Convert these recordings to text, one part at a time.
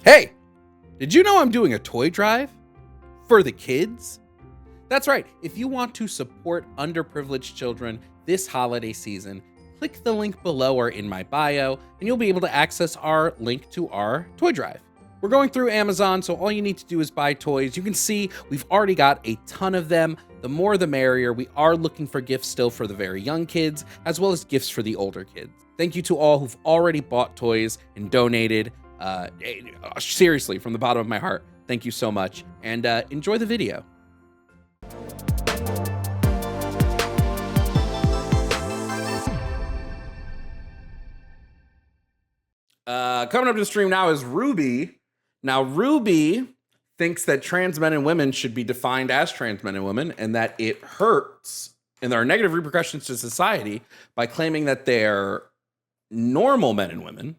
Hey, did you know I'm doing a toy drive for the kids? That's right. If you want to support underprivileged children this holiday season, click the link below or in my bio, and you'll be able to access our link to our toy drive. We're going through Amazon, so all you need to do is buy toys. You can see we've already got a ton of them. The more the merrier. We are looking for gifts still for the very young kids, as well as gifts for the older kids. Thank you to all who've already bought toys and donated. Seriously, from the bottom of my heart, thank you so much, and enjoy the video. Coming up to the stream now is Ruby. Now, Ruby thinks that trans men and women should be defined as trans men and women, and that it hurts, and there are negative repercussions to society by claiming that they're normal men and women.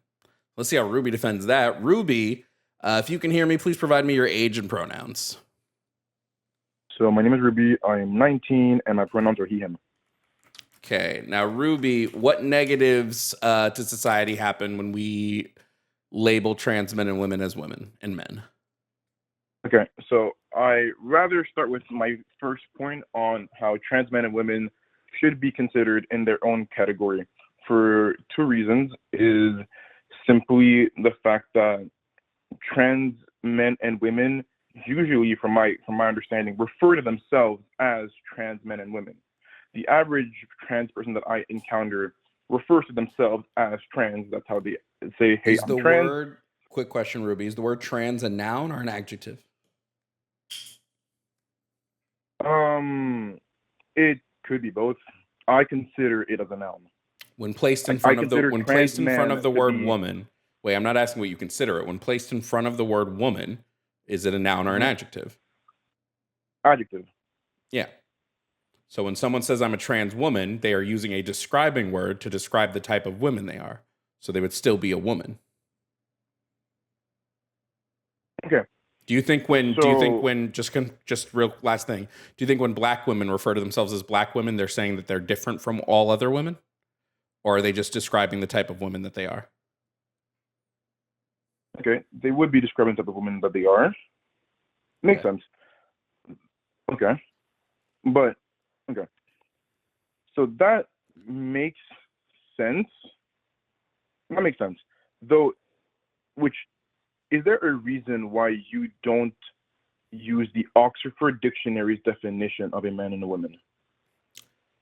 Let's see how Ruby defends that. Ruby, if you can hear me, please provide me your age and pronouns. So my name is Ruby. I am 19, and my pronouns are he, him. Okay. Now, Ruby, what negatives to society happen when we label trans men and women as women and men? Okay, so I rather start with my first point on how trans men and women should be considered in their own category for two reasons. Is simply the fact that trans men and women usually, from my understanding, refer to themselves as trans men and women. The average trans person that I encounter refers to themselves as trans. That's how they say, hey, I'm trans. Quick question, Ruby. Is the word trans a noun or an adjective? It could be both. I consider it as a noun. When placed in front of the word woman, wait, I'm not asking what you consider it. When placed in front of the word woman, is it a noun or an adjective? Adjective. Yeah. So when someone says I'm a trans woman, they are using a describing word to describe the type of women they are. So they would still be a woman. Okay. Do you think when just real last thing, do you think when black women refer to themselves as black women, they're saying that they're different from all other women? Or are they just describing the type of women that they are? Okay. They would be describing the type of women that they are. Makes sense. Okay. But okay. So that makes sense. That makes sense. Though, which is there a reason why you don't use the Oxford Dictionary's definition of a man and a woman?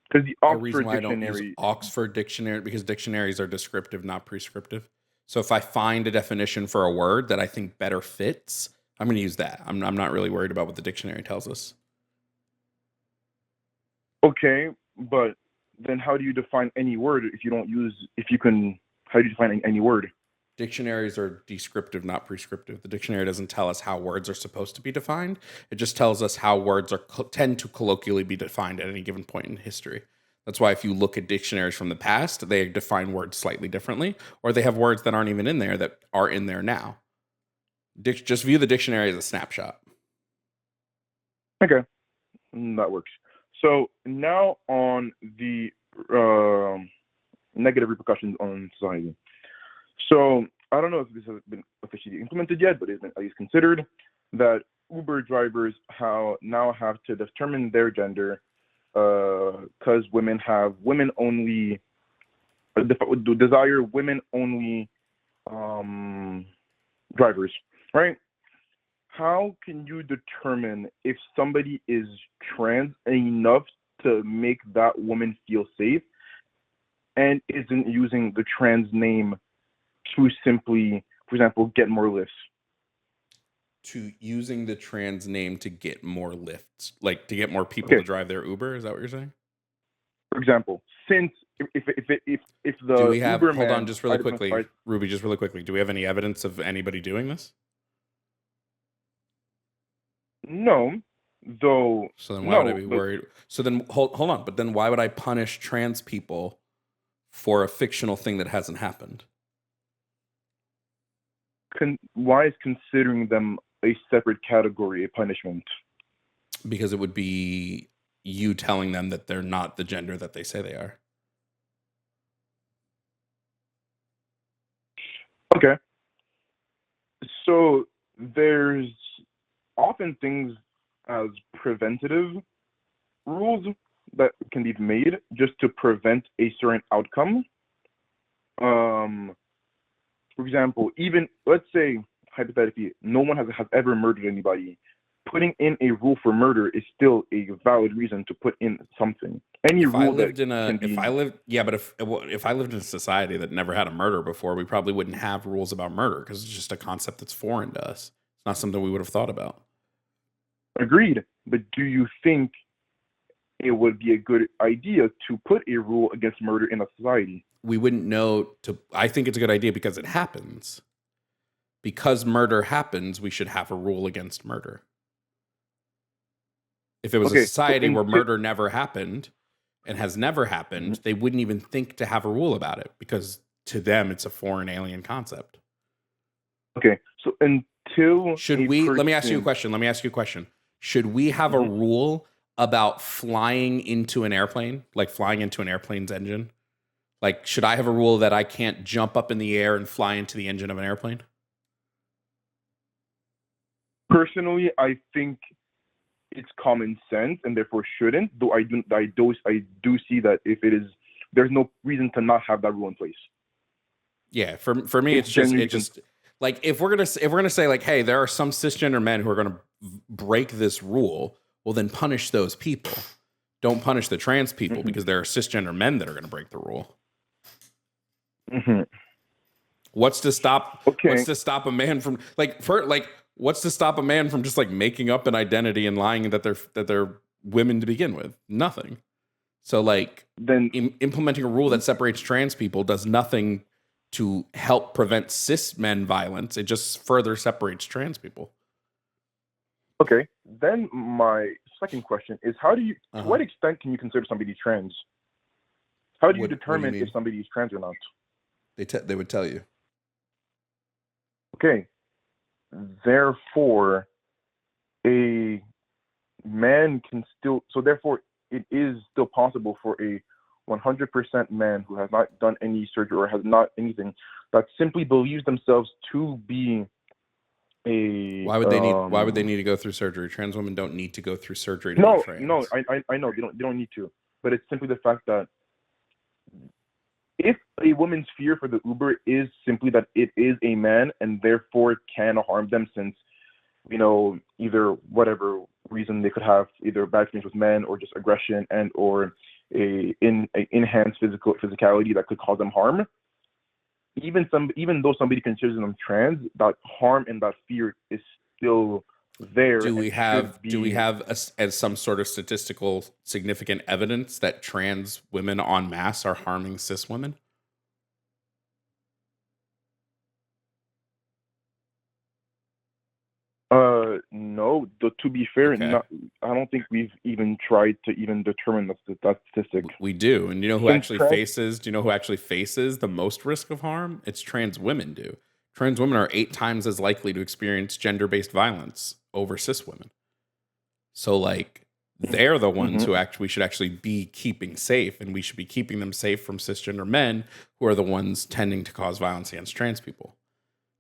Because the Oxford Dictionary. I don't use Oxford Dictionary because dictionaries are descriptive, not prescriptive. So if I find a definition for a word that I think better fits, I'm going to use that. I'm not really worried about what the dictionary tells us. Okay, but then how do you define any word how do you define any word? Dictionaries are descriptive, not prescriptive. The dictionary doesn't tell us how words are supposed to be defined. It just tells us how words tend to colloquially be defined at any given point in history. That's why if you look at dictionaries from the past, they define words slightly differently, or they have words that aren't even in there that are in there now. Just view the dictionary as a snapshot. Okay, that works. So now on the negative repercussions on society. So I don't know if this has been officially implemented yet, but it's been at least considered that Uber drivers now have to determine their gender because women have women-only desire women-only drivers, right? How can you determine if somebody is trans enough to make that woman feel safe and isn't using the trans name to simply, for example, get more lifts? To using the trans name to get more lifts, like to get more people to drive their Uber? Is that what you're saying? For example, since if the do we have Uber hold on just really quickly, Ruby, just really quickly, do we have any evidence of anybody doing this? No, though. So then why would I be worried? So then hold on, but then why would I punish trans people for a fictional thing that hasn't happened? Why is considering them a separate category a punishment? Because it would be you telling them that they're not the gender that they say they are. Okay. So there's often things as preventative rules that can be made just to prevent a certain outcome. Um, for example, even let's say hypothetically, no one has ever murdered anybody. Putting in a rule for murder is still a valid reason to put in something. Any If I rule that lived in a, can if I be lived, yeah, but if I lived in a society that never had a murder before, we probably wouldn't have rules about murder because it's just a concept that's foreign to us. It's not something we would have thought about. agreed, but do you think it would be a good idea to put a rule against murder in a society? We wouldn't know to. I think it's a good idea because it happens. Because murder happens, we should have a rule against murder. If it was a Okay, so society where murder never happened and has never happened, they wouldn't even think to have a rule about it because to them it's a foreign alien concept. okay, so until Should we, let me ask you a question. Should we have a rule about flying into an airplane, like flying into an airplane's engine? Like, should I have a rule that I can't jump up in the air and fly into the engine of an airplane? personally, I think it's common sense and therefore shouldn't. Though I do see that if it is, there's no reason to not have that rule in place. Yeah, for me, it's just like if we're gonna say like, hey, there are some cisgender men who are gonna break this rule. Well, then punish those people. Don't punish the trans people because there are cisgender men that are gonna break the rule. What's to stop? Okay. What's to stop a man from what's to stop a man from just like making up an identity and lying that they're women to begin with? Nothing. So like Then implementing a rule that separates trans people does nothing to help prevent cis men violence. It just further separates trans people. okay. Then my second question is, how do you to what extent can you consider somebody trans? How do you determine if somebody is trans or not? They would tell you. Okay. Therefore, a man can still, so therefore it is still possible for a 100% man who has not done any surgery or has not anything, that simply believes themselves to be a Why would they need to go through surgery? Trans women don't need to go through surgery to no be trans. no I know they don't need to, but it's simply the fact that if a woman's fear for the Uber is simply that it is a man and therefore it can harm them, since either whatever reason they could have either bad experience with men or just aggression and or a enhanced physicality that could cause them harm. Even though somebody considers them trans, that harm and that fear is still there. Do we have as some sort of statistical significant evidence that trans women en masse are harming cis women? No. To be fair, Okay. I don't think we've even tried to even determine that statistic. We do, and you know who actually faces? Do you know who actually faces the most risk of harm? It's trans women. Trans women are 8 times as likely to experience gender-based violence over cis women. So, like, they're the ones who we should actually be keeping safe, and we should be keeping them safe from cisgender men who are the ones tending to cause violence against trans people.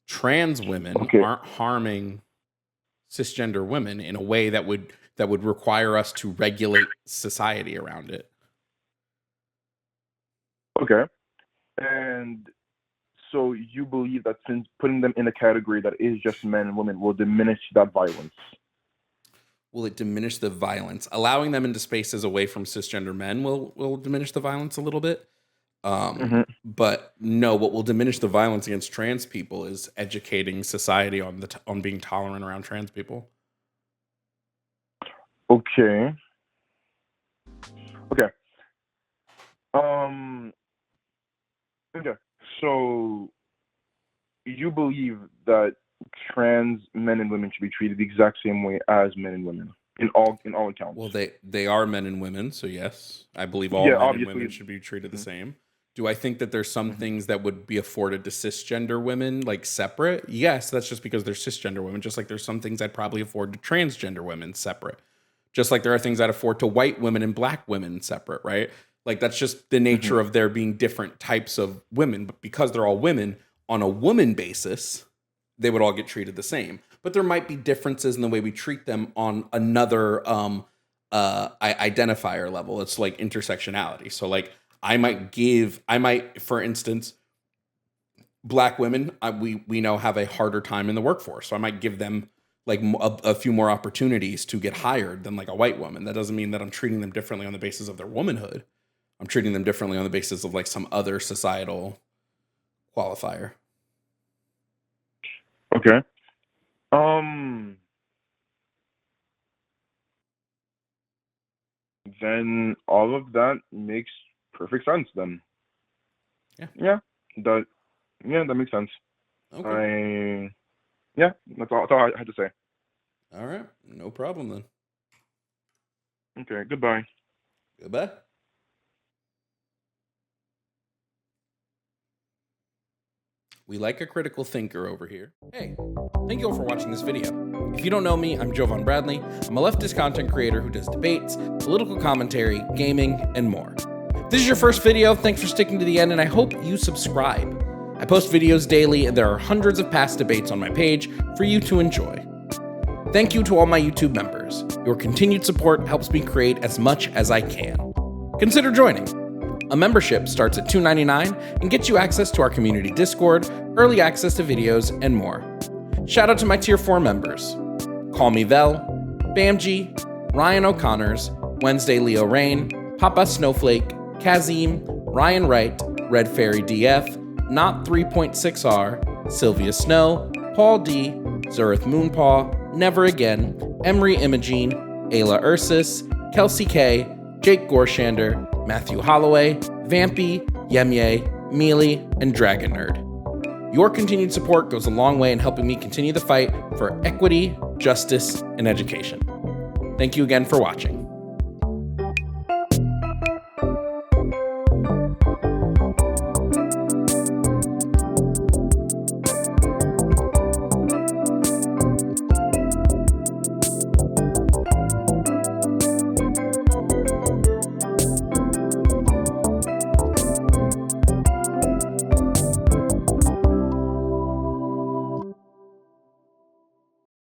Trans women aren't harming cisgender women in a way that would require us to regulate society around it. Okay. And so you believe that since putting them in a category that is just men and women will diminish that violence? Will it diminish the violence? Allowing them into spaces away from cisgender men will diminish the violence a little bit. But no, what will diminish the violence against trans people is educating society on being tolerant around trans people. Okay. Okay. Okay. So you believe that trans men and women should be treated the exact same way as men and women in all accounts? Well, they are men and women, so yes, I believe all men and women should be treated the same. Do I think that there's some things that would be afforded to cisgender women, like separate? Yes, that's just because they're cisgender women. Just like there's some things I'd probably afford to transgender women separate. Just like there are things I'd afford to white women and black women separate, right? Like that's just the nature of there being different types of women. But because they're all women, on a woman basis, they would all get treated the same. But there might be differences in the way we treat them on another identifier level. It's like intersectionality. So like I might, for instance, Black women, we know have a harder time in the workforce. So I might give them like a few more opportunities to get hired than like a white woman. That doesn't mean that I'm treating them differently on the basis of their womanhood. I'm treating them differently on the basis of like some other societal qualifier. Okay. Then all of that makes perfect sense then. Yeah. That makes sense. Okay. That's all I had to say. All right. No problem then. Okay, goodbye. Goodbye. We like a critical thinker over here. Hey, thank you all for watching this video. If you don't know me, I'm Jovan Bradley. I'm a leftist content creator who does debates, political commentary, gaming, and more. If this is your first video, thanks for sticking to the end, and I hope you subscribe. I post videos daily, and there are hundreds of past debates on my page for you to enjoy. Thank you to all my YouTube members. Your continued support helps me create as much as I can. Consider joining. A membership starts at $2.99 and gets you access to our community Discord, early access to videos, and more. Shout out to my Tier 4 members. Call Me Vel, Bamji, Ryan O'Connors, Wednesday Leo Rain, Papa Snowflake, Kazim, Ryan Wright, Red Fairy DF, Not 3.6R, Sylvia Snow, Paul D, Zurith Moonpaw, Never Again, Emery Imogene, Ayla Ursus, Kelsey K, Jake Gorshander, Matthew Holloway, Vampy, Yemye, Mealy, and Dragon Nerd. Your continued support goes a long way in helping me continue the fight for equity, justice, and education. Thank you again for watching.